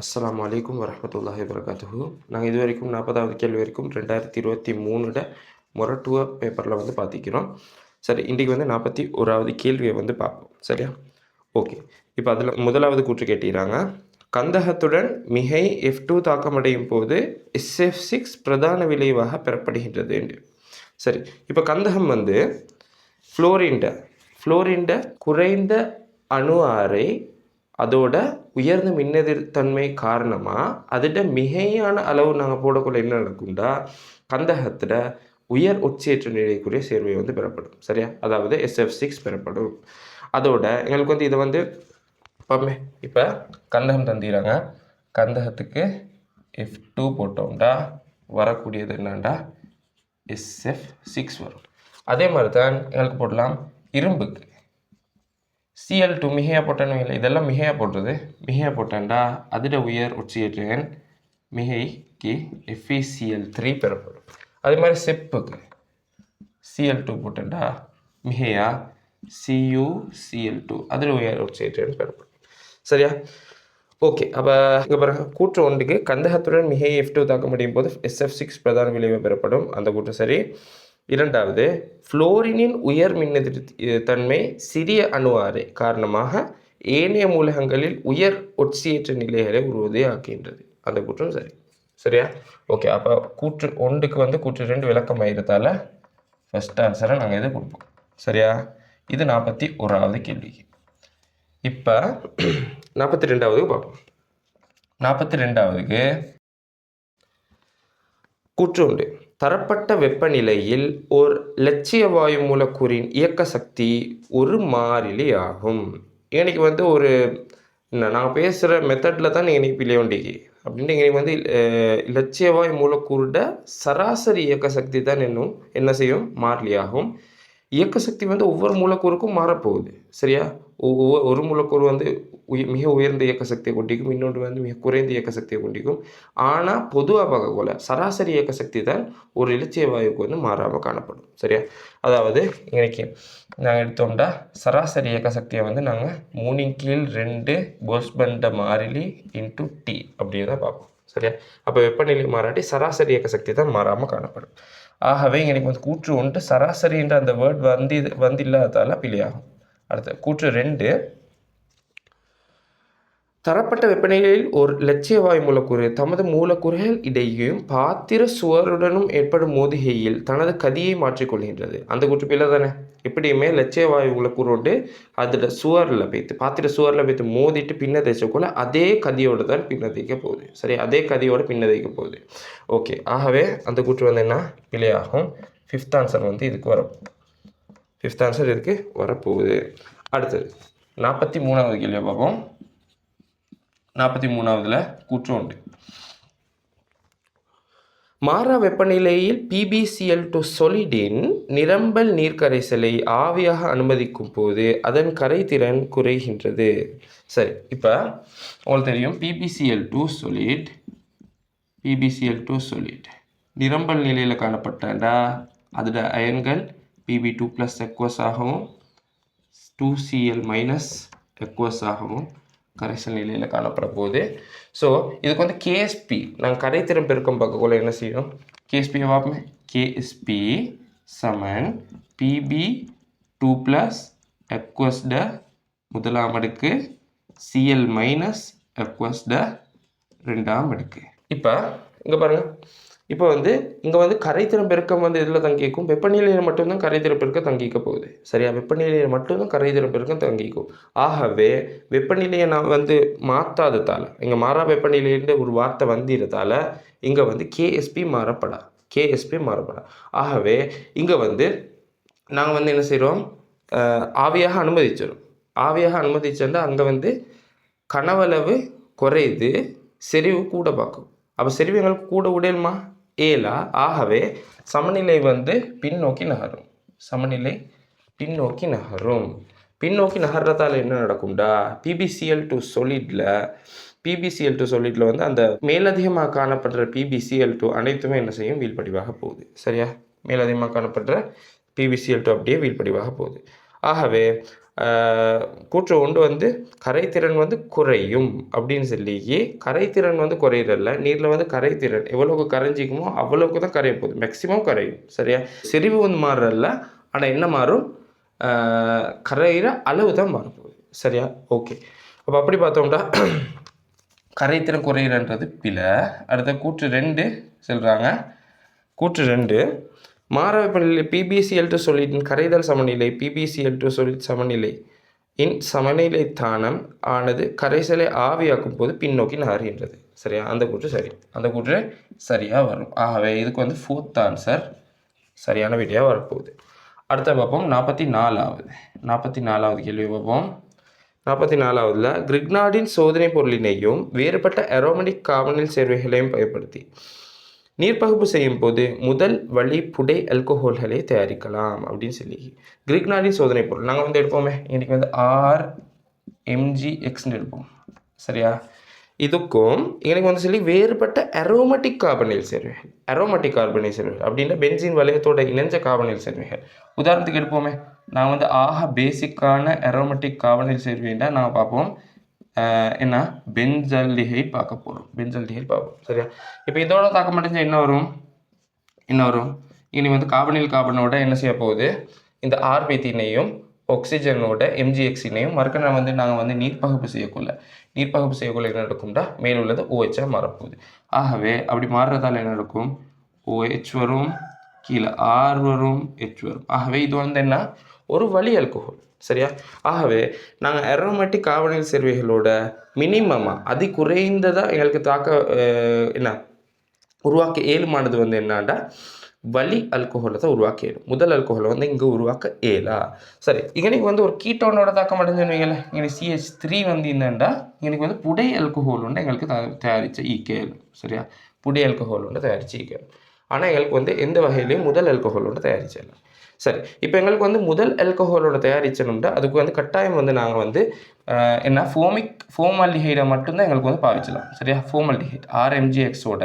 அஸ்ஸலாமு அலைக்கும் வரஹ்மத்துல்லாஹி வபரகாத்துஹு. நாங்கள் இது வரைக்கும் 40வது கேள்வி வரைக்கும் 2023 மொரட்டுவ பேப்பரில் வந்து பார்த்திக்கிறோம். சரி, இன்றைக்கி வந்து 41வது கேள்வியை வந்து பார்ப்போம். சரியா? ஓகே. இப்போ அதில் முதலாவது கூற்று கேட்டிருக்காங்க. கந்தகத்துடன் மிகை F2 தாக்கமடையும் போது SF6 பிரதான விளைவாக பெறப்படுகின்றது என்று. சரி, இப்போ கந்தகம் வந்து ஃப்ளோரின்ட குறைந்த அணு ஆரை அதோட உயர்ந்த மின்னெதிர்த்தன்மை காரணமாக அதோட மிகையான அளவு நாங்கள் போடக்குள்ள என்ன நடக்கும்டா, கந்தகத்தில் உயர் ஒட்சியேற்ற நிலைக்குரிய சேர்வை வந்து பெறப்படும். சரியா? அதாவது SF6 பெறப்படும். அதோட எங்களுக்கு வந்து இதை வந்து இப்போ கந்தகம் தந்திராங்க. கந்தகத்துக்கு F2 போட்டோம்டா வரக்கூடியது என்னண்டா SF6 வரும். அதே மாதிரி தான் எங்களுக்கு போடலாம் இரும்புக்கு Cl2 மிகையாக போட்டேன்னு இல்லை, இதெல்லாம் மிகையாக போட்டுறது. மிகையாக போட்டேன்டா அதோட உயர் ஒட்சியேற்ற மிகைக்கு FeCl3 பெறப்படும். அதே மாதிரி செப்புக்கு Cl2 போட்டேன்டா மிகையா CuCl2 அதில் உயர் ஒட்சியேற்ற பெறப்படும். சரியா? ஓகே. அப்போ இங்கே பாருங்க, கூற்று ஒன்றுக்கு கந்தகத்துடன் மிகை F2 தாக்க முடியும் போது SF6 பிரதான விளைவு பெறப்படும். அந்த கூற்று சரி. இரண்டாவது, ஃப்ளோரினின் உயர் மின்னெதிர்த்தன்மை சிறிய அணு ஆரை காரணமாக ஏனைய மூலகங்களில் உயர் ஒட்சியேற்ற நிலைகளை உருவதை ஆக்குகின்றது. அந்த கூற்றும் சரி. சரியா? ஓகே. அப்போ கூற்று ஒன்றுக்கு வந்து கூற்று 2 விளக்கம் ஆகிறதால ஃபஸ்ட் ஆன்சரை நாங்கள் இதை கொடுப்போம். சரியா? இது 41வது கேள்விக்கு. இப்போ 42வது பார்ப்போம். 42வதுக்கு கூற்று ஒன்று, தரப்பட்ட வெப்பநிலையில் ஓர் இலட்சிய வாயு மூலக்கூறின் இயக்க சக்தி ஒரு மாறிலி ஆகும். எனக்கு வந்து ஒரு நான் பேசுகிற மெத்தடில் தான் நீங்கள் பிழைய வேண்டியது அப்படின்ட்டு எங்களுக்கு வந்து இலட்சிய வாயு மூலக்கூறுட சராசரி இயக்க சக்தி தான் என்ன செய்யும், மாறிலி ஆகும். இயக்க சக்தி வந்து ஒவ்வொரு மூலக்கூறுக்கும் மாறப்போகுது. சரியா? ஒரு மூலக்கூறு வந்து மிக உயர்ந்த இயக்க சக்தியை கொண்டிருக்கும், இன்னொன்று வந்து மிக குறைந்த இயக்க சக்தியை கொண்டிருக்கும். ஆனால் பொதுவாக பார்க்கக்குள்ள சராசரி இயக்க சக்தி தான் ஒரு இலட்சிய வாயுக்கு வந்து மாறாமல் காணப்படும். சரியா? அதாவது இன்னைக்கு நாங்கள் எடுத்தோம்டா சராசரி இயக்க சக்தியை வந்து நாங்கள் 3/2 போல்ட்ஸ்மேன் மாறிலி இன்ட்டு T அப்படியே தான் பார்ப்போம். சரியா? அப்போ வெப்பநிலை மாறாட்டி சராசரி இயக்க சக்தி தான் மாறாமல் காணப்படும். ஆகவே எனக்கு வந்து கூற்று ஒன்று சராசரின்ற அந்த வேர்ட் வந்து இல்லாததால் பிழையாகும். அடுத்த கூற்று 2, தரப்பட்ட வெப்பநிலையில் ஒரு இலட்சிய வாயு மூலக்கூறு தமது மூலக்கூறுகள் இடையேயும் பாத்திர சுவருடனும் ஏற்படும் மோதுகையில் தனது கதியை மாற்றிக்கொள்கின்றது. அந்த கூற்று பிள்ளை தானே. எப்படியுமே இலட்சிய வாயு மூலக்கூறோடு அதோட சுவரில் வைத்து பாத்திர சுவரில் வைத்து மோதிட்டு பின்ன தேய்ச்சக்குள்ள அதே கதியோடு தான் பின்ன தேய்க்க போகுது. சரி, அதே கதியோடு பின்ன தேய்க்க போகுது. ஓகே. ஆகவே அந்த கூற்று வந்து என்ன, பிழையாகும். 5th ஆன்சர் வந்து இதுக்கு வரப்போகுது. 5th ஆன்சர் இதுக்கு வரப்போகுது. அடுத்தது 43வது கேள்வியை பார்ப்போம். 43வதுல கூற்று ஒன்று, மாறா வெப்பநிலையில் PbCl2 சொலிடின் நிரம்பல் நீர்க்கரைசலை ஆவியாக அனுமதிக்கும் போது அதன் கரைதிறன் குறைகின்றது. சரி, இப்போ உங்களுக்கு தெரியும் PbCl2 சொலிட் நிரம்பல் நிலையில் காணப்பட்டா அதோட அயன்கள் Pb2+ எக்வஸ் ஆகவும் 2Cl- எக்வஸ் ஆகவும் கரைசல் நிலையில் காணப்பட போகுது. ஸோ இதுக்கு வந்து KSP நாங்கள் கரைத்திறன் பெருக்கம் பார்க்கக்குள்ள என்ன செய்யணும், KSP பார்ப்போமே. KSP சமன் Pb2+ எக்வஸ்ட முதலாம் அடுக்கு Cl- எக்வஸ்ட இரண்டாம் அடுக்கு. இப்போ இங்கே பாருங்கள், இப்போ வந்து இங்கே வந்து கரைத்திறன் பெருக்கம் வந்து இதில் தங்கிக்கும், வெப்பநிலையில் மட்டும்தான் கரைத்திறன் பெருக்கம் தங்கிக்க போகுது. சரியா? வெப்பநிலையில் மட்டும்தான் கரைத்திறன் பெருக்கம் தங்கிக்கும். ஆகவே வெப்பநிலையை நான் வந்து மாற்றாததால், இங்கே மாறா வெப்பநிலையிலேருந்து ஒரு வார்த்தை வந்திருந்தால இங்கே வந்து KSP மாறப்படா. ஆகவே இங்கே வந்து நாங்கள் வந்து என்ன செய்கிறோம், ஆவியாக அனுமதிச்சிருந்தா அங்கே வந்து கனவளவு குறையுது, செறிவு கூட பார்க்கும். அப்போ செறிவு எங்களுக்கு கூட உடையலுமா ஏலா. ஆகவே சமநிலை வந்து பின்னோக்கி நகரும். பின்னோக்கி நகர்றதால என்ன நடக்கும்டா, PbCl2 சொலிடில் வந்து அந்த மேலதிகமாக காணப்படுற PbCl2 அனைத்துமே என்ன செய்யும், வீழ்படிவாக போகுது. சரியா? மேலதிகமாக காணப்படுற PbCl2 அப்படியே வீழ்படிவாக போகுது. ஆகவே கூற்று ஒன்று வந்து கரைத்திறன் வந்து குறையும் அப்படின்னு சொல்லி கரைத்திறன் வந்து குறையிறதில்ல, நீரில் வந்து கரைத்திறன் எவ்வளோக்கு கரைஞ்சிக்குமோ அவ்வளோக்கு தான் கரைய போகுது, மேக்சிமம் கரையும். சரியா? செறிவு வந்து மாறுறதில்ல, ஆனால் என்ன மாறும், கரையிற அளவு தான் மாறப்போகுது. சரியா? ஓகே. அப்போ அப்படி பார்த்தோம்னா கரைத்திறன் குறையிறன்றது பிழை. அடுத்த கூற்று 2 சொல்கிறாங்க. கூற்று 2 மாற வெப்பநிலை PbCl2 சொல்லின் கரைதல் சமநிலை PbCl2 சொல்லின் சமநிலை சமநிலை தானம் ஆனது கரைசலை ஆவியாக்கும் போது பின்னோக்கி நகர்கின்றது. சரியா? அந்த கூற்று சரி, அந்த கூற்று சரியாக வரும். ஆகவே இதுக்கு வந்து 4th ஆன்சர் சரியான விடையாக வரப்போகுது. அடுத்த பார்ப்போம் 44வது கேள்வி பார்ப்போம். 44வதுல கிரிக்னார்டின் சோதனை பொருளினையும் வேறுபட்ட அரோமேட்டிக் கார்பனில் சேர்வைகளையும் பயன்படுத்தி நீர்ப்பகுப்பு செய்யும் போது முதல் வழி புடை ஆல்கஹால்களை தயாரிக்கலாம் அப்படின்னு சொல்லி கிரிக்னார்டின் சோதனை பொருள் நாங்கள் வந்து எடுப்போமே, இன்னைக்கு வந்து RMgXன்னு எடுப்போம். சரியா? இதுக்கும் எனக்கு வந்து சொல்லி வேறுபட்ட அரோமேட்டிக் கார்பனில் சேர்வைகள், அரோமேட்டிக் கார்பனில் சேர்வைகள் அப்படின்னா பென்சீன் வளையத்தோட இணைஞ்ச கார்பனில் சேர்வைகள். உதாரணத்துக்கு எடுப்போமே, நான் வந்து பேசிக்கான அரோமேட்டிக் கார்பனில் சேர்வைன்னா நான் பார்ப்போம் என்ன பென்சால்டிஹைட் பார்க்க போகிறோம். பென்சால்டிஹைட் பார்ப்போம். சரியா? இப்போ இதோட தாக்கம் அடைஞ்சால் என்ன வரும், இனி வந்து கார்பனோட என்ன செய்ய போகுது, இந்த ஆர்பித்தினையும் ஆக்சிஜனோட MgXனையும் மறுக்க வந்து நாங்கள் வந்து நீர்ப்பகுப்பு செய்யக்குள்ள என்ன நடக்கும்டா, மேல் உள்ளது OH மாறப்போகுது. ஆகவே அப்படி மாறுறதால என்ன நடக்கும், OH வரும், கீழே R வரும், H வரும். ஆகவே இது வந்து என்ன, ஒரு வழி ஆல்கஹால். சரியா? ஆகவே நாங்கள் அரோமேட்டிக் கார்பனில் சேர்வைகளோட மினிமமாக அதி குறைந்ததாக எங்களுக்கு என்ன உருவாக்க இயலுமானது வந்து என்னன்னா வலி ஆல்கஹாலை தான் உருவாக்க இயலும். முதல் ஆல்கஹாலை வந்து இங்கே உருவாக்க இயலா. சரி, இங்கனைக்கு வந்து ஒரு கீட்டோனோட தாக்கம் அடைஞ்சுன்னு வைங்களேன், இங்கே CH3 வந்து என்னண்டா எனக்கு வந்து புடை ஆல்கஹால் உண்டு எங்களுக்கு தயாரித்த ஈக்கேலும். சரியா? புடை ஆல்கஹால் உண்டு தயாரித்து ஈக்கேலும். ஆனால் எங்களுக்கு வந்து எந்த வகையிலையும் முதல் ஆல்கஹால் உண்டு தயாரிச்சிடலாம். சரி, இப்போ எங்களுக்கு வந்து முதல் ஆல்கஹாலோட தயாரிச்சணும்னா அதுக்கு வந்து கட்டாயம் வந்து நாங்கள் வந்து என்ன ஃபோமால்டிஹைடை மட்டும்தான் எங்களுக்கு வந்து பாவிச்சலாம். சரியா? ஃபோமால்டிஹைட் RMgXோட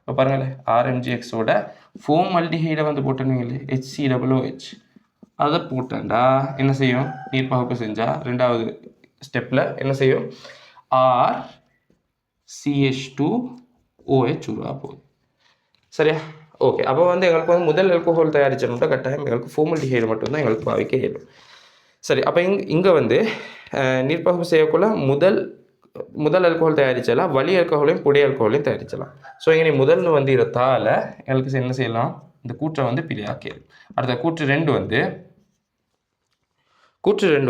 இப்போ பாருங்களேன், RMgXோட ஃபோமால்டிஹைடை வந்து போட்டோன்னு HCOOH அதை போட்டேன்டா என்ன செய்யும், நீர்ப்பகுப்பு செஞ்சால் ரெண்டாவது ஸ்டெப்பில் என்ன செய்யும், RCH2OH உருவாக போகுது. சரியா? ஓகே. அப்போ வந்து எங்களுக்கு வந்து முதல் ஆல்கஹால் தயாரிச்சோம்னா கட்டாயம் எங்களுக்கு ஃபோமால்டிஹைடு மட்டும்தான் எங்களுக்கு பாவிக்க இயலும். சரி, அப்போ இங்கே வந்து நீர்ப்பகுப்பு செய்யக்குள்ள முதல் ஆல்கஹால் தயாரிச்சலாம், வழி ஆல்கஹாலையும் புடை ஆல்கஹாலையும் தயாரிச்சலாம். ஸோ இங்கே முதல்னு வந்து இருத்தால எங்களுக்கு என்ன செய்யலாம், இந்த கூற்றை வந்து பிழையாக்கியது. அடுத்த கூற்று 2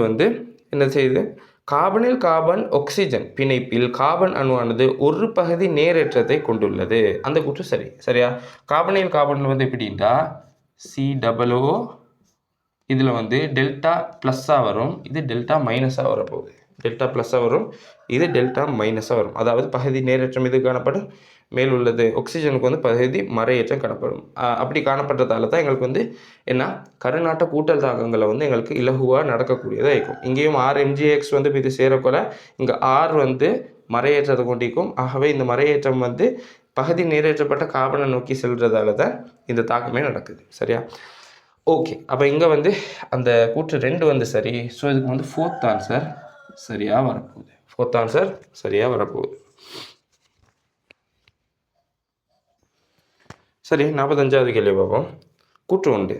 வந்து என்ன செய்யுது, கார்பனில் கார்பன் ஆக்சிஜன் பிணைப்பில் கார்பன் அணுவானது ஒரு பகுதி நேரேற்றத்தை கொண்டுள்ளது. அந்த கூற்று சரி. சரியா? கார்பனில் கார்பன் வந்து எப்படின்னா COO இதில் வந்து டெல்டா ப்ளஸ்ஸாக வரும், இது டெல்டா மைனஸாக வரப்போகுது. டெல்டா ப்ளஸ்ஸாக வரும், இது டெல்டா மைனஸாக வரும். அதாவது பகுதி நேரேற்றம் இது காணப்படும், மேல் உள்ளது ஆக்சிஜனுக்கு வந்து பகுதி மறையேற்றம் காணப்படும். அப்படி காணப்படுறதால தான் எங்களுக்கு வந்து என்ன கருநாட்ட கூட்டல் தாக்கங்களை வந்து எங்களுக்கு இலகுவாக நடக்கக்கூடியதாக இருக்கும். இங்கேயும் RMgX வந்து இது சேரக்கொள்ள இங்கே R வந்து மறையேற்றத்தை கொண்டிருக்கும். ஆகவே இந்த மறையேற்றம் வந்து பகுதி நீரேற்றப்பட்ட கார்பனை நோக்கி செல்றதால தான் இந்த தாக்கமே நடக்குது. சரியா? ஓகே. அப்போ இங்கே வந்து அந்த கூற்று 2 வந்து சரி. ஸோ இதுக்கு வந்து 4th ஆன்சர் சரியாக வரப்போகுது. 4th ஆன்சர் சரியாக வரப்போகுது. சரி, 45வது கேள்வி பார்ப்போம். கூற்று 1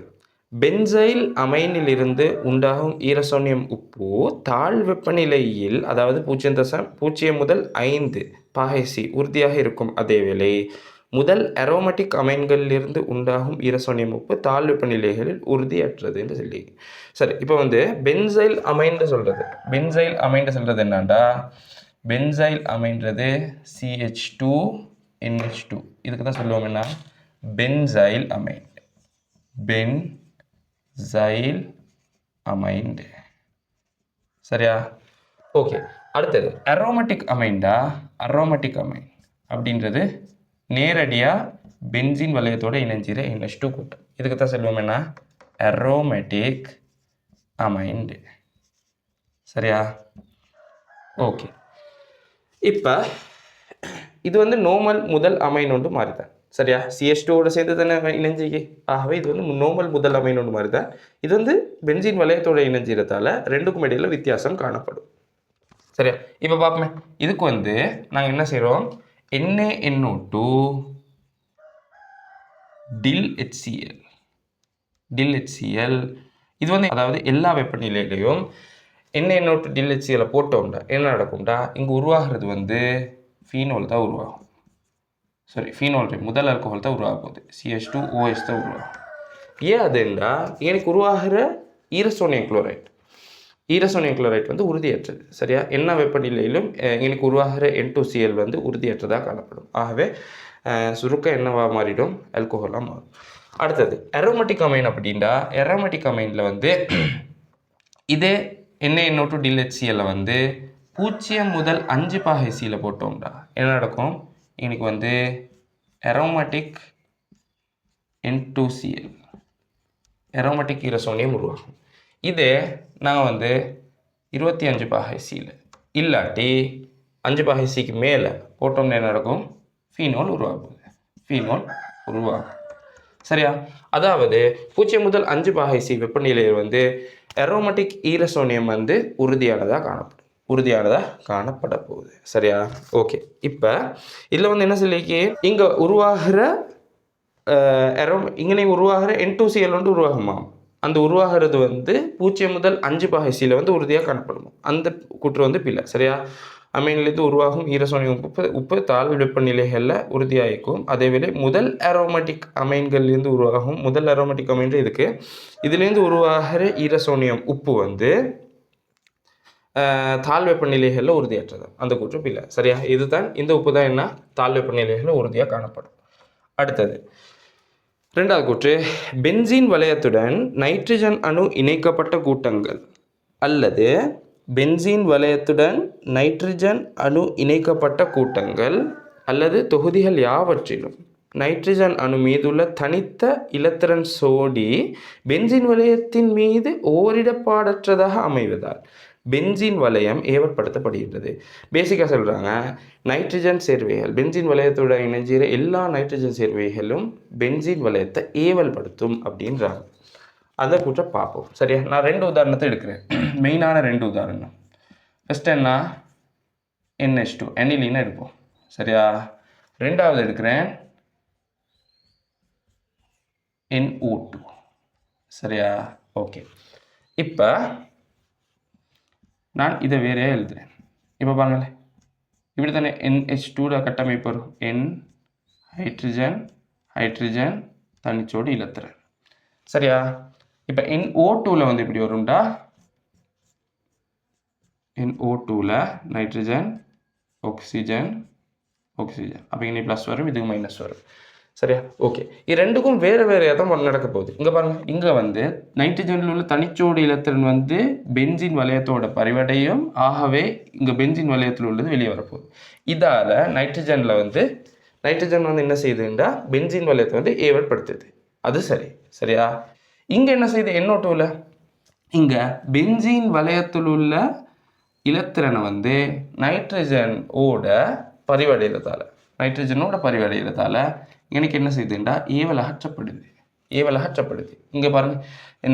பென்சைல் அமைனிலிருந்து உண்டாகும் ஈரசோனியம் உப்பு தாழ் வெப்பநிலையில் அதாவது 0.0 முதல் 5 பாகை உறுதியாக இருக்கும். அதேவேளை முதல் அரோமேட்டிக் அமைன்களிலிருந்து உண்டாகும் ஈரசோனியம் உப்பு தாழ் வெப்பநிலைகளில் உறுதியற்றது என்று சொல்லி. சரி, இப்போ வந்து பென்சைல் அமைன்னு சொல்கிறது என்னண்டா, பென்சைல் அமைன்றது CH2NH2 இதுக்கு தான் சொல்லுவோம் என்ன, பென்சைல் அமைன். சரியா? ஓகே. அடுத்தது அரோமேட்டிக் அமைன் அப்படின்றது நேரடியாக பென்சீன் வளையத்தோடு இணைஞ்சிற NH2 கூட்டம். இதுக்கு தான் சொல்லுவோம் என்ன, அரோமேட்டிக் அமைன். சரியா? ஓகே. இப்போ இது வந்து நோமல் முதல் அமைன் ஒன்று மாறிதான். சரியா? CH2ஓட சேர்ந்து தானே இணைஞ்சிக்கு. ஆகவே இது வந்து நோமல் முதல் அமைன் ஒன்று மாதிரி தான். இது வந்து பென்சீன் வளையத்தோட இணைஞ்சிறதால ரெண்டுக்கும் இடையில வித்தியாசம் காணப்படும். சரியா? இப்போ பார்ப்போமே. இதுக்கு வந்து நாங்கள் என்ன செய்கிறோம், NaNO2 DIL HCl இது வந்து அதாவது எல்லா வெப்பநிலையிலையும் NaNO2 DIL HCl போட்டோம்னா என்ன நடக்கும்டா, இங்கே உருவாகிறது வந்து ஃபீனோல் தான் உருவாகும். சாரி, ஃபீனோல் முதல் ஆல்கஹால் தான் உருவாக போகுது. CH2OH தான் உருவாகும். ஏன் அதுண்டா, எனக்கு உருவாகிற ஈரசோனியம் குளோரைட் வந்து உறுதியற்றது. சரியா? என்ன வெப்பநிலையிலும் எனக்கு உருவாகிற N2Cl வந்து உறுதியற்றதாக காணப்படும். ஆகவே சுருக்கம் என்னவா மாறிடும், ஆல்கஹாலாக மாறும். அடுத்தது அரோமேட்டிக் அமைன் அப்படின்டா, அரோமேட்டிக் அமைனில் வந்து இதே NaNO2 DIL HCl வந்து 0 முதல் 5 பாகை Cல போட்டோம்டா என்ன நடக்கும், எனக்கு வந்து அரோமேட்டிக் N2Cl அரோமேட்டிக் ஈரசோனியம் உருவாகும். இதே நாங்கள் வந்து 25 பாகை Cல இல்லாட்டி 5 பாகை Cக்கு மேலே போட்டோம்னா என்ன நடக்கும், ஃபீனோல் உருவாகும். சரியா? அதாவது 0 முதல் 5 பாகை C வெப்பநிலையில் வந்து அரோமேட்டிக் ஈரசோனியம் வந்து உறுதியானதாக காணப்பட போகுது. சரியா? ஓகே. இப்போ இதில் வந்து என்ன சொல்லிக்கு, இங்கே உருவாகிற இங்கே உருவாகிற N2Cl வந்து உருவாகுமா, அந்த உருவாகிறது வந்து 0 முதல் 5 பாகை Cல வந்து உறுதியாக காணப்படுமா, அந்த கூற்று வந்து பிள்ளை. சரியா? அமைனிலிருந்து உருவாகும் ஈரசோனியம் உப்பு தாழ் வெப்பநிலைகளில் உறுதியாகிக்கும். அதேவேளை முதல் அரோமேட்டிக் அமைன்கள்லேருந்து உருவாகும் முதல் அரோமேட்டிக் அமைன் இதுக்கு, இதுலேருந்து உருவாகிற ஈரசோனியம் உப்பு வந்து தாழ் வெப்பநிலைகளில் உறுதியற்றது, அந்த கூற்று பிள்ளை. சரியா? இதுதான், இந்த உப்பு தான் என்ன, தாழ் வெப்பநிலைகளில் உறுதியாக காணப்படும். அடுத்தது ரெண்டாவது கூற்று, பென்சீன் வளையத்துடன் நைட்ரஜன் அணு இணைக்கப்பட்ட கூட்டங்கள் அல்லது பென்சீன் வளையத்துடன் நைட்ரஜன் அணு இணைக்கப்பட்ட கூட்டங்கள் அல்லது தொகுதிகள் யாவற்றிலும் நைட்ரஜன் அணு மீதுள்ள தனித்த இலத்திரன் சோடி பென்சீன் வளையத்தின் மீது ஓரிடப்பாடற்றதாக அமைவதால் பென்சீன் வளையம் ஏவற்படுத்தப்படுகின்றது. பேசிக்காக சொல்கிறாங்க, நைட்ரஜன் சேர்வைகள் பென்சீன் வளையத்தோட இணைஞ்சிற எல்லா நைட்ரஜன் சேர்வைகளும் பென்சீன் வளையத்தை ஏவல்படுத்தும் அப்படின்றாங்க. அதை கூற்ற பார்ப்போம். சரியா? நான் 2 உதாரணத்தை எடுக்கிறேன், மெயினான 2 உதாரணம். ஃபஸ்ட் என்ன, NH2 அனிலின்னு எடுப்போம். சரியா? ரெண்டாவது எடுக்கிறேன் NO2. சரியா? ஓகே. இப்போ நான் இதை வேறையாக எழுதுறேன். இப்போ பாருங்களேன், இப்படி தானே NH2 கட்டமைப்பு வரும். N ஹைட்ரஜன் தனிச்சோடு இலத்திரன். சரியா? இப்போ NO2ல வந்து இப்படி வரும்டா, NO2ல நைட்ரஜன் ஆக்சிஜன் அப்போ இங்கே ப்ளஸ் வரும், இதுக்கு மைனஸ் வரும். சரியா? ஓகே. இது ரெண்டுக்கும் வேறு தான் நடக்க போகுது. இங்கே பாருங்கள், இங்கே வந்து நைட்ரஜனில் உள்ள தனிச்சோடு இலத்திரன் வந்து பென்சீன் வளையத்தோட பரிவடையும். ஆகவே இங்கே பென்சீன் வளையத்தில் உள்ளது வெளியே வரப்போகுது. இதால் நைட்ரஜன் வந்து என்ன செய்யுதுன்னா பென்சீன் வளையத்தை வந்து ஏவற்படுத்துது. அது சரி. சரியா? இங்கே என்ன செய்யுது, NO2ல இங்கே பென்சீன் வளையத்தில் உள்ள இலத்திரனை வந்து நைட்ரஜனோட பரிவடைகிறதால எனக்கு என்ன செய்யுதுண்டா ஏவல் அகற்றப்படுது. இங்கே பாருங்கள்,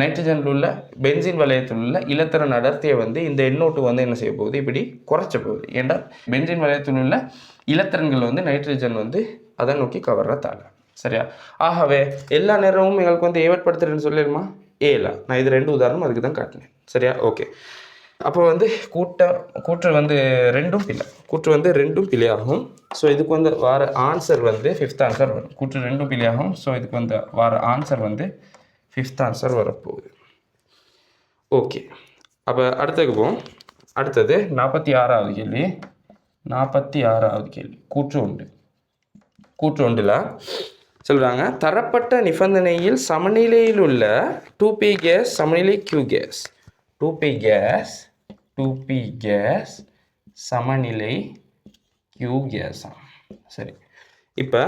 நைட்ரஜனில் உள்ள பென்சீன் வளையத்தில் உள்ள இலத்திரன் அடர்த்தியை வந்து இந்த NO2 வந்து என்ன செய்ய போகுது, இப்படி குறைச்ச போகுது. ஏண்டா பென்சீன் வளையத்தில் உள்ள இலத்திரன்கள் வந்து நைட்ரஜன் வந்து அதை நோக்கி கவர்றதால. சரியா? ஆகவே எல்லா நேரமும் எங்களுக்கு வந்து ஏவற்படுத்துறேன்னு சொல்லிடுமா, ஏலா. நான் இது 2 உதாரணம் அதுக்கு தான் காட்டினேன். சரியா? ஓகே. அப்போ வந்து கூற்று வந்து ரெண்டும் பிழையாகும். ஸோ இதுக்கு வந்து வர ஆன்சர் வந்து 5th ஆன்சர் வரும். கூற்று 2 பிழையாகும். ஸோ இதுக்கு வந்து வர ஆன்சர் வந்து 5th ஆன்சர் வரப்போகுது. ஓகே. அப்போ அடுத்ததுக்கு போவோம். அடுத்தது 46வது கேள்வி. கூற்று ஒன்றில் சொல்கிறாங்க, தரப்பட்ட நிபந்தனையில் சமநிலையில் உள்ள 2p கேஸ் சமநிலை Q கேஸ் 2p கேஸ் சமநிலை Q கேஸ். சரி. இப்போ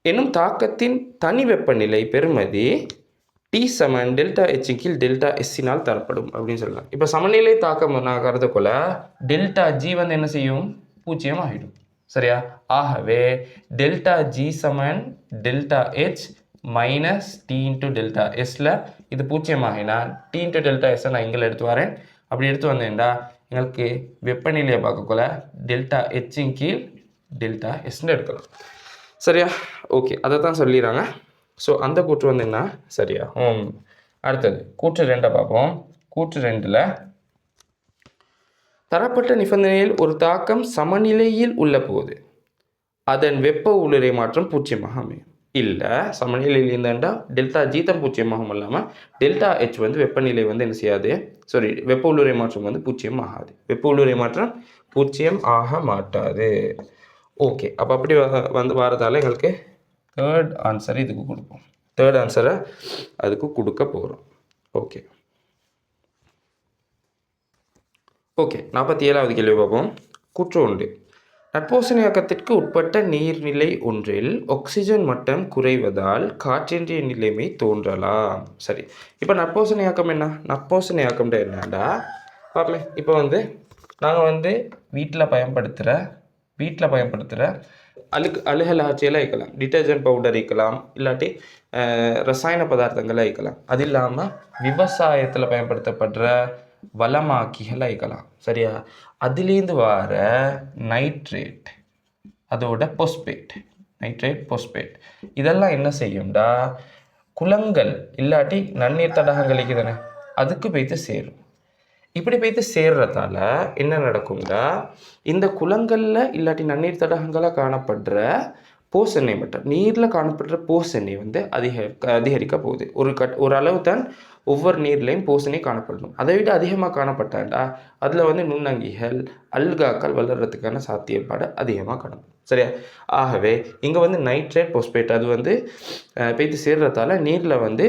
என்னும் தாக்கத்தின் தனி வெப்பநிலை பெறுமதி T சமன் ΔH கீழ் ΔSனால் தரப்படும் அப்படின்னு சொல்லலாம். இப்போ சமநிலை தாக்கம் நான் கருதக்கொள்ள ΔG வந்து என்ன செய்யும், 0 ஆகிடும். சரியா? ஆகவே டெல்டா ஜி சமன் delta H minus T into delta எஸ்ல இது பூஜ்ஜியமாகினா டி இன்ட்டு டெல்டா எஸ்ஸை நான் இங்கே எடுத்து வரேன். அப்படி எடுத்து வந்தேன்டா எங்களுக்கு வெப்பநிலையை பார்க்கக்குள்ள டெல்டா ஹெச்சின் கீழ் டெல்டா எஸ்ன்னு எடுக்கலாம். சரியா? ஓகே, அதை தான் சொல்லிடுறாங்க. ஸோ அந்த கூற்று வந்து என்ன சரியா? அடுத்தது கூற்று 2 பார்ப்போம். கூற்று 2ல் தரப்பட்ட நிபந்தனையில் ஒரு தாக்கம் சமநிலையில் உள்ள போது அதன் வெப்ப உள்ளுறை மாற்றம் பூஜ்ஜியமாக அமையும். இல்லை, சமநிலையில் இருந்தாண்டா டெல்டா ஜி தான் பூஜ்ஜியமாகவும் இல்லாமல் டெல்டா ஹெச் வந்து வெப்பநிலை வந்து என்ன செய்யாது, வெப்ப உள்ளுறை மாற்றம் வந்து பூஜ்ஜியம் ஆகாது. வெப்ப உள்ளுறை மாற்றம் பூஜ்ஜியம் ஆக மாட்டாது. ஓகே, அப்போ அப்படி வந்து வரதால எங்களுக்கு தேர்ட் ஆன்சர் இதுக்கு கொடுப்போம். தேர்ட் ஆன்சரை அதுக்கு கொடுக்க போகிறோம். ஓகே ஓகே 47வது கேள்வி பார்ப்போம். கூற்று 1. நட்போசனையாக்கத்திற்கு உட்பட்ட நீர்நிலை ஒன்றில் ஆக்சிஜன் மட்டம் குறைவதால் காற்றின்றிய நிலைமை தோன்றலாம். சரி, இப்போ நட்போசனையாக்கம் என்ன? நட்போசனையாக்கம்ன்ற என்னடா பார்ப்போமே. இப்போ வந்து நாங்கள் வந்து வீட்டில் பயன்படுத்துகிற அழுகலாச்சியெல்லாம் வைக்கலாம், டிட்டர்ஜென்ட் பவுடர் வைக்கலாம், இல்லாட்டி ரசாயன பதார்த்தங்களை வைக்கலாம். அது இல்லாமல் விவசாயத்தில் பயன்படுத்தப்படுற வளமாக்கிகள் வைக்கலாம். சரியா? அதுலேருந்து வர நைட்ரேட், அதோட போஸ்பேட் இதெல்லாம் என்ன செய்யும்டா குளங்கள் இல்லாட்டி நன்னீர் தடாகங்களுக்கு தானே அதுக்கு போய்த்து சேரும். இப்படி போய்த்து சேர்றதால என்ன நடக்கும்டா இந்த குளங்களில் இல்லாட்டி நன்னீர் தடாகங்களில் காணப்படுற போசெண்ணை மட்டும் நீரில் காணப்படுற போசெண்ணை வந்து அதிகரிக்க போகுது. ஒரு அளவு தான் ஒவ்வொரு நீர்லையும் போசனை காணப்படணும். அதை விட அதிகமாக காணப்பட்டாண்டா அதில் வந்து நுண்ணங்கிகள் அல்காக்கள் வளர்கிறதுக்கான சாத்தியப்பாடு அதிகமாக காணப்படும். சரியா? ஆகவே இங்கே வந்து நைட்ரேட் போஸ்பேட் அது வந்து போய்த்து சேர்றதால நீரில் வந்து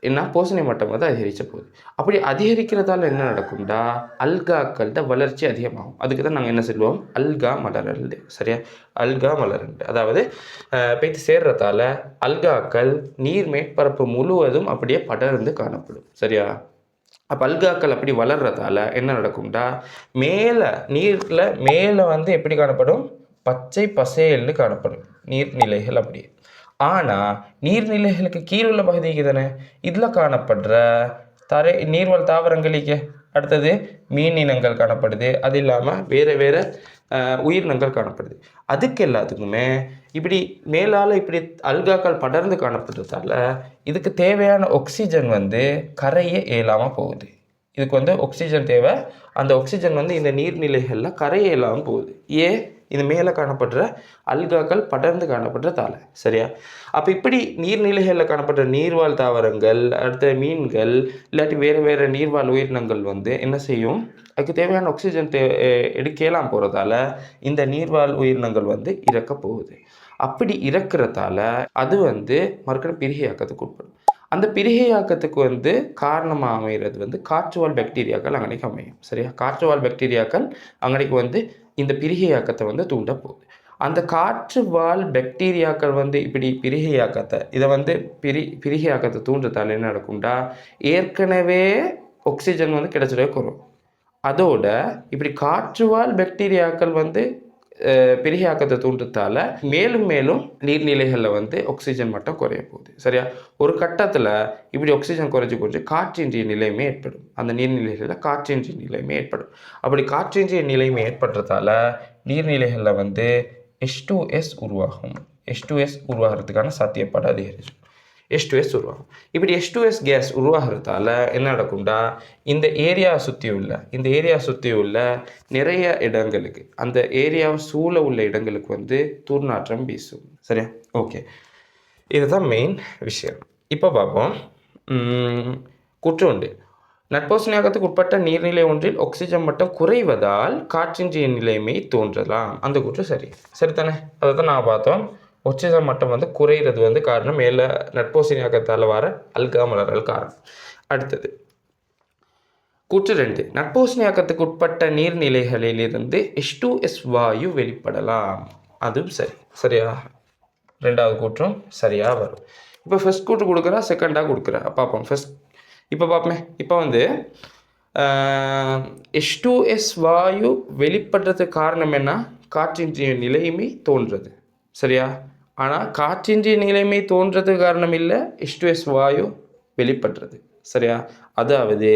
என்ன போசனை மட்டம் வந்து அதிகரிச்ச போகுது. அப்படி அதிகரிக்கிறதால என்ன நடக்கும்டா அல்காக்கள்கிட்ட வளர்ச்சி அதிகமாகும். அதுக்கு தான் நாங்கள் என்ன சொல்லுவோம், அல்கா மலரல். சரியா? அல்கா மலரல் அதாவது போய்த்து சேர்றதால அல்காக்கள் நீர் மேற்பரப்பு முழுவதும் அப்படியே படர்ந்து காணப்படும். சரியா? அப்போ அல்காக்கள் அப்படி வளர்றதால என்ன நடக்கும்டா நீரில் மேலே வந்து எப்படி காணப்படும், பச்சை பசேல்னு காணப்படும் நீர்நிலைகள் அப்படியே. ஆனால் நீர்நிலைகளுக்கு கீழுள்ள பகுதிக்கு தானே இதில் காணப்படுற நீர்வாழ் தாவரங்களுக்கு அடுத்தது மீன் இனங்கள் காணப்படுது. அது இல்லாமல் வேறு உயிரினங்கள் காணப்படுது. அதுக்கு எல்லாத்துக்குமே இப்படி மேலால் இப்படி அல்காக்கள் படர்ந்து காணப்படுறதால இதுக்கு தேவையான ஆக்சிஜன் வந்து கரைய இயலாமல் போகுது. இதுக்கு வந்து ஆக்சிஜன் தேவை. அந்த ஆக்சிஜன் வந்து இந்த நீர்நிலைகளில் கரைய இயலாமல் போகுது. இது மேலே காணப்படுற அல்காக்கள் படர்ந்து காணப்படுறதால. சரியா? அப்போ இப்படி நீர்நிலைகளில் காணப்படுற நீர்வாழ் தாவரங்கள், அடுத்த மீன்கள் இல்லாட்டி வேறு நீர்வாழ் உயிரினங்கள் வந்து என்ன செய்யும், அதுக்கு தேவையான ஆக்சிஜன் எடுக்கலாம் போகிறதால இந்த நீர்வாழ் உயிரினங்கள் வந்து இறக்க போகுது. அப்படி இறக்குறதால அது வந்து மறுக்கணும் பிரிகையாக்கத்துக்கு உட்படும். அந்த பிரிகையாக்கத்துக்கு வந்து காரணமாக அமைகிறது வந்து காற்றுவாழ் பாக்டீரியாக்கள் அங்கனைக்கு அமையும். சரியா? காற்றுவாழ் பாக்டீரியாக்கள் அங்கனைக்கு வந்து இந்த பிரிகையாக்கத்தை வந்து தூண்ட போகுது. அந்த காற்றுவாழ் பாக்டீரியாக்கள் வந்து இப்படி இதை வந்து பிரிகையாக்கத்தை தூண்டுறதால என்ன நடக்கும்டா ஏற்கனவே ஆக்சிஜன் வந்து கிடைச்சிடவே குறையும். அதோட இப்படி காற்றுவாழ் பாக்டீரியாக்கள் வந்து பிரிகையாக்கத்தை தூண்டுறதால மேலும் நீர்நிலைகளில் வந்து ஆக்சிஜன் மட்டும் குறைய போகுது. சரியா? ஒரு கட்டத்தில் இப்படி ஆக்சிஜன் குறைஞ்சி காற்றின்றிய நிலைமை ஏற்படும். அந்த நீர்நிலைகளில் காற்றின்றிய நிலைமை ஏற்படும். அப்படி காற்றின்றிய நிலைமை ஏற்படுறதால நீர்நிலைகளில் வந்து H2S உருவாகும். H2S உருவாகிறதுக்கான சாத்தியப்பாடு அதிகரிக்கும். H2S உருவாகும். இப்படி H2S கேஸ் உருவாகிறதால என்ன நடக்கும்டா இந்த ஏரியா சுற்றி உள்ள நிறைய இடங்களுக்கு, அந்த ஏரியாவை சூழ உள்ள இடங்களுக்கு வந்து துர்நாற்றம் வீசும். சரியா? ஓகே, இதுதான் மெயின் விஷயம். இப்போ பார்ப்போம். கூற்று 1. நட்போசனையாக்கத்துக்கு உட்பட்ட நீர்நிலை ஒன்றில் ஆக்சிஜன் மட்டம் குறைவதால் காற்றின்றிய நிலைமை தோன்றலாம். அந்த கூற்று சரிதானே? அதை தான் நான் பார்த்தோம். ஆக்சிஜன் மட்டம் வந்து குறைகிறது வந்து காரணம் மேலே நட்போசனையாக்கத்தால் வர அல்கா மலரல் காரணம். அடுத்தது கூற்று 2. நட்போசனையாக்கத்துக்கு உட்பட்ட நீர்நிலைகளிலிருந்து H2S வாயு வெளிப்படலாம். அதுவும் சரியா? 2வது கூற்றும் சரியாக வரும். இப்போ ஃபர்ஸ்ட் கூற்று கொடுக்குறா, செகண்டாக கொடுக்குறா பார்ப்போம். இப்போ பார்ப்போமே. இப்போ வந்து H2S வாயு வெளிப்படுறதுக்கு காரணம் என்ன? காற்றின்றிய நிலைமை தோன்றது. சரியா? ஆனால் காற்றின்றிய நிலைமை தோன்றது காரணம் இல்லை, H2S வாயு வெளிப்படுறது. சரியா? அதாவது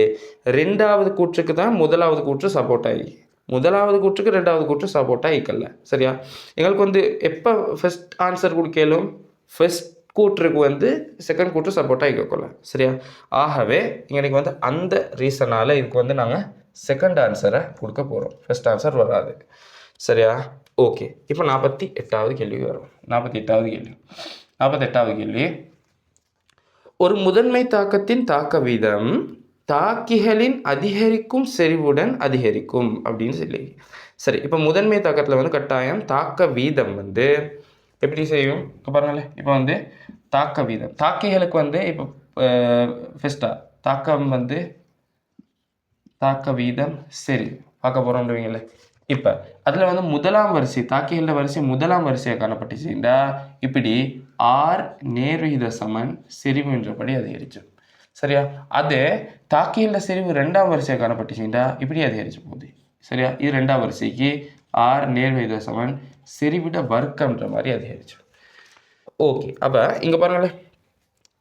ரெண்டாவது கூற்றுக்கு தான் முதலாவது கூற்று சப்போர்ட் ஆகி, முதலாவது கூற்றுக்கு ரெண்டாவது கூற்று சப்போர்ட் ஆகிக்கல. சரியா? எங்களுக்கு வந்து எப்போ ஃபர்ஸ்ட் ஆன்சர் கொடுக்கலும், ஃபர்ஸ்ட் கூற்றுக்கு வந்து செகண்ட் கூற்று சப்போர்ட் ஆகிக்கொள்ள. சரியா? ஆகவே எனக்கு வந்து அந்த ரீசனால் இதுக்கு வந்து நாங்கள் செகண்ட் ஆன்சரை கொடுக்க போகிறோம், ஃபர்ஸ்ட் ஆன்சர் வராது. சரியா? ஓகே, இப்போ 48வது கேள்வி வரும். 48வது கேள்வி, ஒரு முதன்மை தாக்கத்தின் தாக்க வீதம் தாக்கிகளின் அதிகரிக்கும் செறிவுடன் அதிகரிக்கும் அப்படின்னு சொல்லி. சரி, இப்போ முதன்மை தாக்கத்தில் வந்து கட்டாயம் தாக்க வீதம் வந்து எப்படி செய்யும் பாருங்களேன். இப்போ வந்து தாக்க வீதம் தாக்கிகளுக்கு வந்து இப்போ ஃபஸ்ட்டாக தாக்கம் வந்து தாக்க வீதம் சரி பார்க்க போகிறோம்ன்றீங்களே. இப்போ அதில் வந்து முதலாம் வரிசை தாக்கிகள வரிசை முதலாம் வரிசையாக காணப்பட்டுச்சுண்டா இப்படி ஆர் நேர்விகித சமன் செறிவு என்றபடி அதிகரிச்சு. சரியா? அது தாக்கிகள செறிவு ரெண்டாம் வரிசையாக காணப்பட்டுச்சுண்டா இப்படி அதிகரிச்சு போகுது. சரியா? இது ரெண்டாம் வரிசைக்கு ஆர் நேர்விகித சமன் செறிவிட வர்க்கம்ன்ற மாதிரி அதிகரிச்சு. ஓகே, அப்போ இங்கே பாருங்களேன்.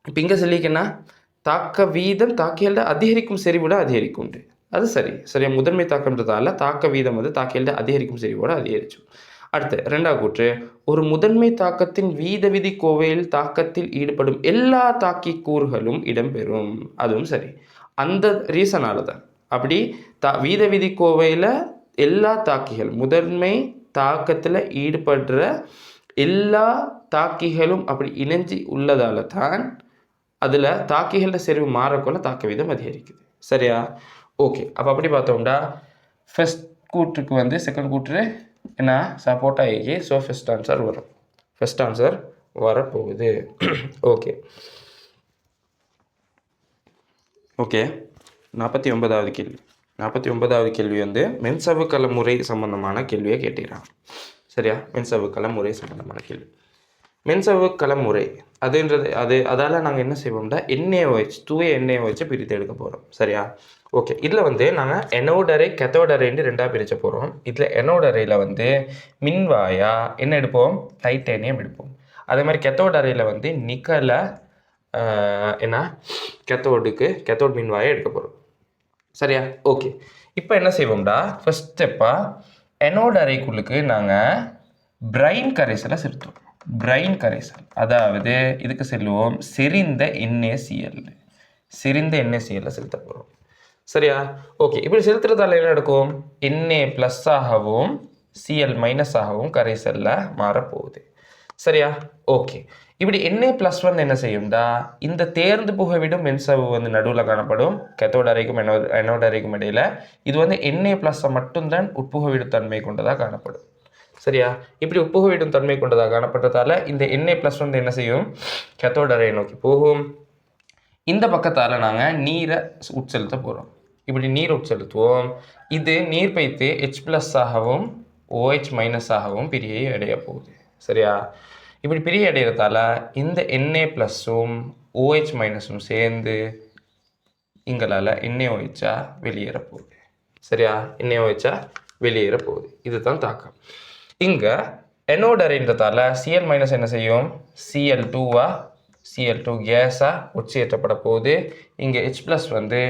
இப்போ இங்கே சொல்லிக்கன்னா தாக்க வீதம் தாக்கிகள அதிகரிக்கும் செறிவிட அதிகரிக்கும். அது சரி. சரியா? முதன்மை தாக்கம்ன்றதால தாக்க வீதம் வந்து தாக்கிகள அதிகரிக்கும் செறிவோட அதிகரிச்சு. அடுத்து ரெண்டாவது கூற்று, ஒரு முதன்மை தாக்கத்தின் வீத விதி கோவையில் தாக்கத்தில் ஈடுபடும் எல்லா தாக்கி கூறுகளும் இடம்பெறும். அதுவும் சரி. அந்த ரீசனால தான் அப்படி வீத விதி கோவையில் எல்லா தாக்கிகள் முதன்மை தாக்கத்தில் ஈடுபடுற எல்லா தாக்கிகளும் அப்படி இணைஞ்சி உள்ளதால தான் அதில் தாக்கிகள செறிவு மாறக்குள்ள தாக்க வீதம் அதிகரிக்குது. சரியா? ஓகே, அப்போ அப்படி பார்த்தோம்னா ஃபர்ஸ்ட் கூற்றுக்கு வந்து செகண்ட் கூற்று என்ன சப்போர்ட் ஆகி, ஸோ ஃபர்ஸ்ட் ஆன்சர் வரும். ஃபர்ஸ்ட் ஆன்சர் வரப்போகுது. ஓகே ஓகே 49வது கேள்வி. 49வது கேள்வி வந்து மென்சவ்வு கல முறை சம்பந்தமான கேள்வியை கேட்டுக்கிறாங்க. சரியா? மென்சவ்வு கல முறை சம்பந்தமான கேள்வி. மென்சவ்வு கல முறை அதால் நாங்கள் என்ன செய்வோம்னா எண்ணெயை வச்சு தூய எண்ணெயை வச்சு பிரித்து எடுக்க போகிறோம். சரியா? ஓகே, இதில் வந்து நாங்கள் எனோடரை கெத்தோடரைன்னு ரெண்டாக பிரித்த போகிறோம். இதில் எனோடரையில் வந்து மின்வாயா என்ன எடுப்போம், டைட்டேனியம் எடுப்போம். அதே மாதிரி கெத்தோடரையில் வந்து நிக்கலை என்ன கெத்தோட் மின்வாயை எடுக்க போகிறோம். சரியா? ஓகே, இப்போ என்ன செய்வோம்டா ஃபர்ஸ்ட் ஸ்டெப்பாக எனோட் அறைக்குள்ளுக்கு நாங்கள் பிரைன் கரைசலை செலுத்துவோம். பிரைன் கரைசல் அதாவது இதுக்கு செல்லுவோம் செறிந்த NaCl செலுத்த போகிறோம். சரியா? ஓகே, இப்படி செலுத்துறதால என்ன நடக்கும், Na+ ஆகவும் Cl- ஆகவும் கரைசலில் மாறப்போகுது. சரியா? ஓகே, இப்படி Na+ வந்து என்ன செய்யும்டா இந்த தேர்ந்து புகவிடும் மென்சவ்வு வந்து நடுவில் காணப்படும் கேத்தோட் அறைக்கும் எனோட் அறைக்கும் இடையில். இது வந்து Na+ மட்டும்தான் உட்புகவிடும் தன்மை கொண்டதாக காணப்படும். சரியா? இப்படி உட்புகவிடும் தன்மை கொண்டதாக காணப்பட்டதால் இந்த Na+ வந்து என்ன செய்யும், கேத்தோட் அறையை நோக்கி போகும். இந்த பக்கத்தால் நாங்கள் நீரை உட்செலுத்த போகிறோம். இப்படி நீர் உட்செலுத்துவோம். இது நீர் பைத்து H+ ஆகவும் OH- ஆகவும் பிரியை அடைய போகுது. சரியா? இப்படி பிரியை அடைகிறதால இந்த Na+ம் OH- சேர்ந்து இங்களால் NaOH வெளியேற போகுது. சரியா? NaOH வெளியேற போகுது. இதுதான் தாக்கம். இங்கே எனோட் அறைன்றதால Cl- என்ன செய்யும், Cl2 கேஸாக உட்சேற்றப்பட போகுது. இங்கே H+ வந்து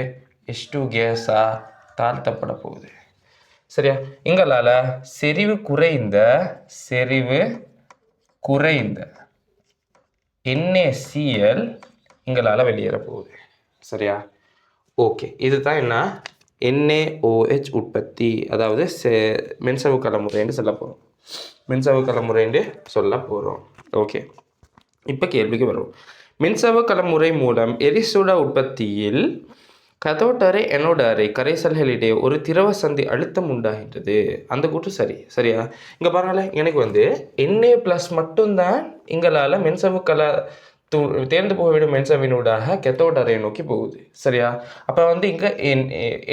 H2 கேஸாக தாழ்த்தப்பட போகுது. சரியா? இங்களால் செறிவு குறைந்த NaCl இங்களால் வெளியேற போகுது. சரியா? ஓகே, இதுதான் என்ன NaOH உற்பத்தி, அதாவது மென்சவ்வு கல முறைன்னு சொல்ல போகிறோம். ஓகே, இப்போ கேள்விக்கு வரும். மென்சவ்வு கல முறை மூலம் எரிசுட உற்பத்தியில் கதோட் அறை எனோட் அறை கரைசல்களிடையே ஒரு திரவ சந்தி அழுத்தம் உண்டாகின்றது. அந்த கூற்று சரி. சரியா? இங்கே பாருங்களேன், எனக்கு வந்து Na+ மட்டும்தான் இங்களால் மென்சவ்வு கல தேர்ந்து போகவிடும் மென்சவ்வினூடாக கேத்தோட் அறையை நோக்கி போகுது. சரியா? அப்போ வந்து இங்கே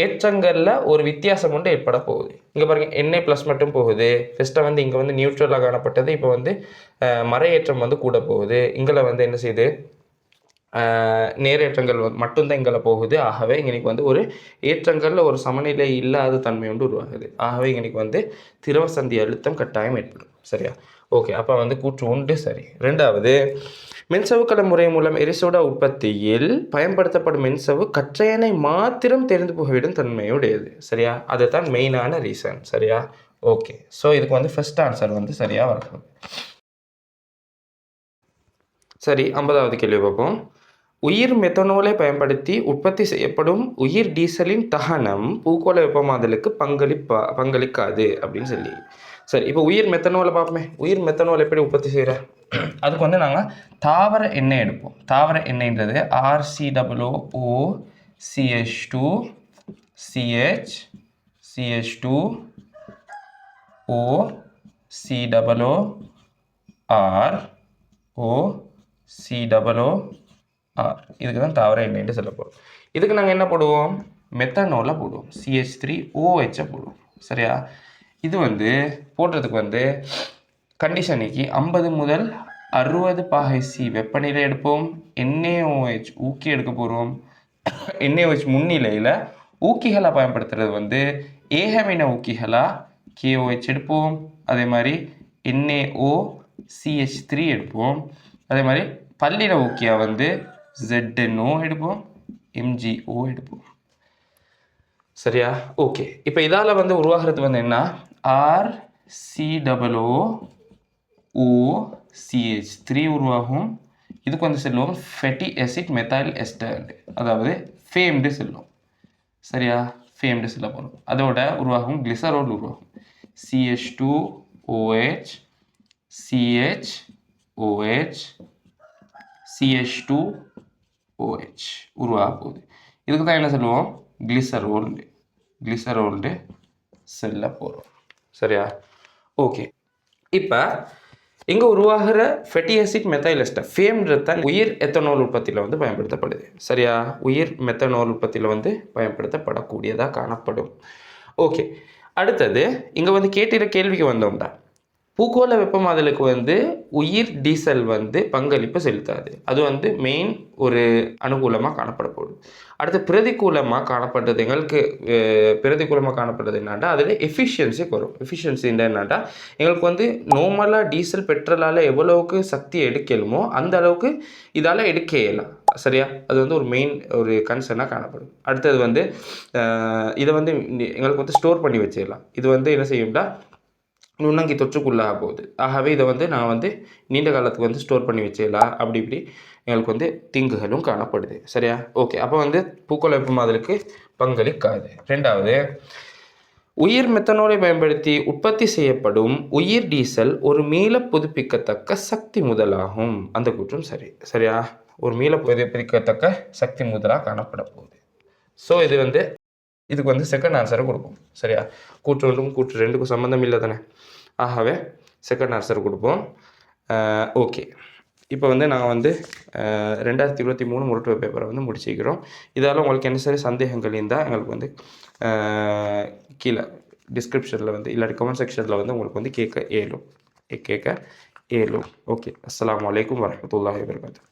ஏற்றங்களில் ஒரு வித்தியாசம் கொண்டு ஏற்பட போகுது. இங்கே பாருங்க, Na+ மட்டும் போகுது. ஃபஸ்ட்டாக வந்து இங்கே வந்து நியூட்ரலாக காணப்பட்டது, இப்போ வந்து மறையேற்றம் வந்து கூட போகுது. இங்கே வந்து என்ன செய்யுது, நேரேற்றங்கள் மட்டும்தான் இங்கே போகுது. ஆகவே இன்றைக்கி வந்து ஒரு ஏற்றங்களில் ஒரு சமநிலை இல்லாத தன்மை ஒன்று உருவாகுது. ஆகவே இன்றைக்கி வந்து திரவசந்தி அழுத்தம் கட்டாயம் ஏற்படும். சரியா? ஓகே. அப்போ வந்து கூற்று 1 சரி. 2வது, மின்சவுக்கல முறை மூலம் எரிசோடா உற்பத்தியில் பயன்படுத்தப்படும் மின்சவு கற்றையனை மாத்திரம் தெரிந்து போகவிடும் தன்மையுடையது. சரியா? அதுதான் மெயினான ரீசன். சரியா? ஓகே. ஸோ இதுக்கு வந்து ஃபர்ஸ்ட் ஆன்சர் வந்து சரியாக வரணும். சரி, 50வது கேள்வி பார்ப்போம். உயிர் மெத்தனோலை பயன்படுத்தி உற்பத்தி செய்யப்படும் உயிர் டீசலின் தகனம் பூகோள வெப்பமாதலுக்கு பங்களிக்காது அப்படின்னு சொல்லி. சரி, இப்போ உயிர் மெத்தனோலை பார்ப்போமே. உயிர் மெத்தனோல் எப்படி உற்பத்தி செய்கிற? அதுக்கு வந்து நாங்கள் தாவர எண்ணெய் எடுப்போம். தாவர எண்ணெய்ன்றது RCOO CH2 CH CH2 O COO R O COO R. இதுக்கு தான் தாவர எண்ணெய்னு சொல்ல போகிறோம். இதுக்கு நாங்கள் என்ன போடுவோம்? மெத்தனோலை போடுவோம். CH3OH போடுவோம். சரியா? இது வந்து போடுறதுக்கு வந்து கண்டிஷனுக்கு 50 முதல் 60 பாகை C வெப்பநிலை எடுப்போம். NaOH ஊக்கி எடுக்க போகிறோம். NaOH முன்னிலையில் ஊக்கிகளை பயன்படுத்துறது வந்து ஏகமின ஊக்கிகளாக KOH எடுப்போம். அதே மாதிரி NaOCH3 எடுப்போம். அதே மாதிரி பல்லின ஊக்கியாக வந்து ZNO எடுப்போம், MgO எடுப்போம். சரியா? ஓகே. இப்போ இதால் வந்து உருவாகிறது வந்து என்ன? RCOOCH3 உருவாகும். இதுக்கு வந்து செல்லும் ஃபேட்டி ஆசிட் மெத்தைல் எஸ்டர், அதாவது ஃபேம்டு செல்லும். சரியா? ஃபேம்டு செல்ல போகிறோம். அதோட உருவாகும் கிளிசரோல் உருவாகும். CH2OH CHOH CH2OH உருவாக போகுது. இதுக்கு தான் என்ன சொல்லுவோம்? கிளிசரோல்டு செல்ல போகிறோம். சரியா? ஓகே. இப்போ இங்கே உருவாகிற ஃபேட்டி ஆசிட் மெத்தைல் எஸ்டர் ஃபேம்ன்றது தான் உயிர் எத்தனால் உற்பத்தியில் வந்து பயன்படுத்தப்படுது. சரியா? உயிர் மெத்தனால் உற்பத்தியில் வந்து பயன்படுத்தப்படக்கூடியதாக காணப்படும். ஓகே. அடுத்தது இங்கே வந்து கேட்டிருக்க கேள்விக்கு வந்தோம்டா. பூகோள வெப்பமாதலுக்கு வந்து உயிர் டீசல் வந்து பங்களிப்பு செலுத்தாது. அது வந்து மெயின் ஒரு அனுகூலமாக காணப்பட போகுது. அடுத்து பிரதிகூலமாக காணப்படுறது எங்களுக்கு பிரதிகூலமாக காணப்படுறது என்னன்னா அதில் எஃபிஷியன்சி வரும். எஃபிஷியன்சி என்னன்னா எங்களுக்கு வந்து நார்மலாக டீசல் பெட்ரோலால் எவ்வளவுக்கு சக்தி எடுக்கலுமோ அந்த அளவுக்கு இதால் எடுக்க இயலாம். சரியா? அது வந்து ஒரு மெயின் ஒரு கன்சர்னாக காணப்படும். அடுத்தது வந்து இதை வந்து எங்களுக்கு வந்து ஸ்டோர் பண்ணி வச்சிடலாம். இது வந்து என்ன செய்யும்னா நுண்ணங்கி தொற்றுக்குள்ளாக போகுது. ஆகவே இதை வந்து நான் வந்து நீண்ட காலத்துக்கு வந்து ஸ்டோர் பண்ணி வச்சிடலாம். அப்படி இப்படி எங்களுக்கு வந்து தீங்குகளும் காணப்படுது. சரியா? ஓகே. அப்போ வந்து பூகோள வெப்பமாதலுக்கு பங்களிக்காது. 2வது, உயிர் மெத்தனோலை பயன்படுத்தி உற்பத்தி செய்யப்படும் உயிர் டீசல் ஒரு மீள புதுப்பிக்கத்தக்க சக்தி முதலாகும். அந்த கூற்றும் சரி. சரியா? ஒரு மீள புதுப்பிக்கத்தக்க சக்தி முதலாக காணப்பட போகுது. ஸோ இது வந்து இதுக்கு வந்து செகண்ட் ஆன்சரை கொடுப்போம். சரியா? கூற்று 1க்கும் கூற்று 2க்கும் சம்மந்தம் இல்லை தானே. ஆகவே செகண்ட் ஆன்சர் கொடுப்போம். ஓகே. இப்போ வந்து நாங்கள் வந்து 2023 முரட்டு பேப்பரை வந்து முடிச்சுக்கிறோம். இதால் உங்களுக்கு என்ன சரி சந்தேகங்கள் இருந்தால் எங்களுக்கு வந்து கீழே டிஸ்கிரிப்ஷனில் வந்து இல்லாட்டி கமெண்ட் செக்ஷனில் வந்து உங்களுக்கு வந்து கேட்க இயலும். ஓகே. அஸ்ஸலாமு அலைக்கும் வரஹ்மத்துல்லாஹி வபரகாத்துஹு.